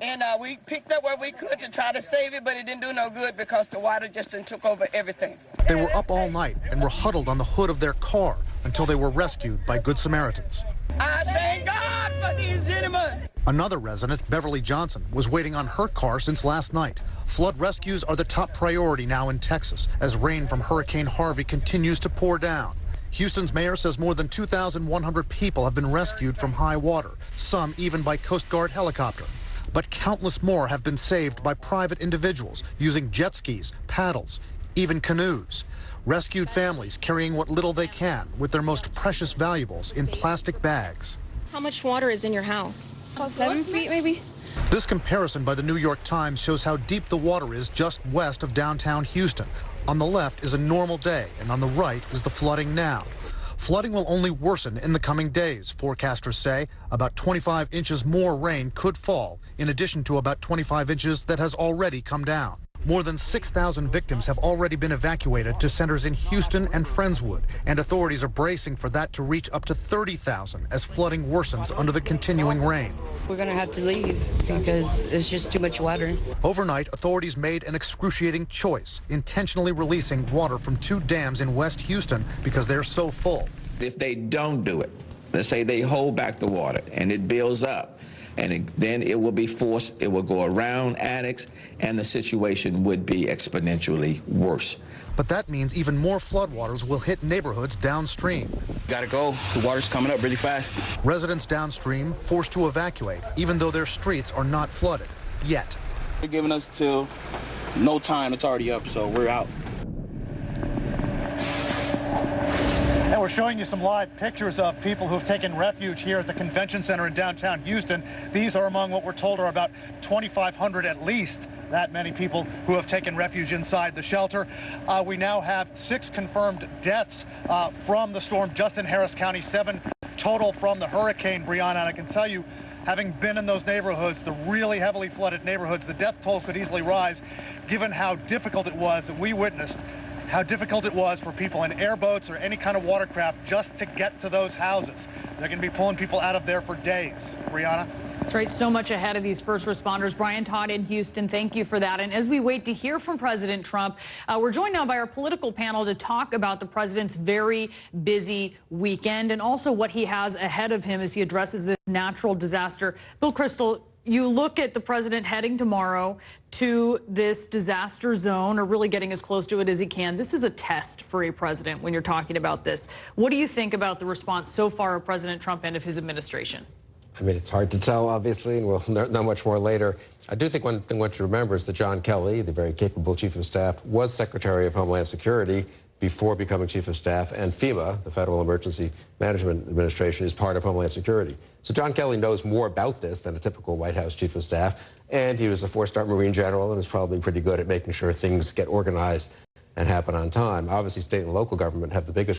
And we picked up what we could to try to save it, but it didn't do no good because the water just done took over everything. They were up all night and were huddled on the hood of their car until they were rescued by Good Samaritans. I thank God for these gentlemen. Another resident, Beverly Johnson, was waiting on her car since last night. Flood rescues are the top priority now in Texas as rain from Hurricane Harvey continues to pour down. Houston's mayor says more than 2,100 people have been rescued from high water, some even by Coast Guard helicopter. But countless more have been saved by private individuals using jet skis, paddles, even canoes. Rescued families carrying what little they can with their most precious valuables in plastic bags. How much water is in your house? About 7 feet, maybe? This comparison by the New York Times shows how deep the water is just west of downtown Houston. On the left is a normal day, and on the right is the flooding now. Flooding will only worsen in the coming days, forecasters say. About 25 inches more rain could fall, in addition to about 25 inches that has already come down. More than 6,000 victims have already been evacuated to centers in Houston and Friendswood, and authorities are bracing for that to reach up to 30,000 as flooding worsens under the continuing rain. We're going to have to leave because it's just too much water. Overnight, authorities made an excruciating choice, intentionally releasing water from 2 dams in West Houston because they're so full. If they don't do it, let's say they hold back the water and it builds up, and then it will be forced, it will go around Annex, and the situation would be exponentially worse. But that means even more floodwaters will hit neighborhoods downstream. Gotta go. The water's coming up really fast. Residents downstream forced to evacuate, even though their streets are not flooded yet. They're giving us till no time. It's already up, so we're out. And we're showing you some live pictures of people who've taken refuge here at the convention center in downtown Houston. These are among what we're told are about 2,500 at least. That many people who have taken refuge inside the shelter. We now have 6 confirmed deaths from the storm just in Harris County, 7 total from the hurricane, Brianna. And I can tell you, having been in those neighborhoods, the really heavily flooded neighborhoods, the death toll could easily rise given how difficult it was that we witnessed, how difficult it was for people in airboats or any kind of watercraft just to get to those houses. They're going to be pulling people out of there for days. Brianna? That's right. So much ahead of these first responders. Brian Todd in Houston, thank you for that. And as we wait to hear from President Trump, we're joined now by our political panel to talk about the president's very busy weekend and also what he has ahead of him as he addresses this natural disaster. Bill Kristol, you look at the president heading tomorrow to this disaster zone, or really getting as close to it as he can. This is a test for a president when you're talking about this. What do you think about the response so far of President Trump and of his administration? I mean, it's hard to tell, obviously, and we'll know much more later. I do think one thing to remember is that John Kelly, the very capable chief of staff, was Secretary of Homeland Security before becoming chief of staff, and FEMA, the Federal Emergency Management Administration, is part of Homeland Security. So John Kelly knows more about this than a typical White House chief of staff, and he was a 4-star Marine general and is probably pretty good at making sure things get organized and happen on time. Obviously, state and local government have the biggest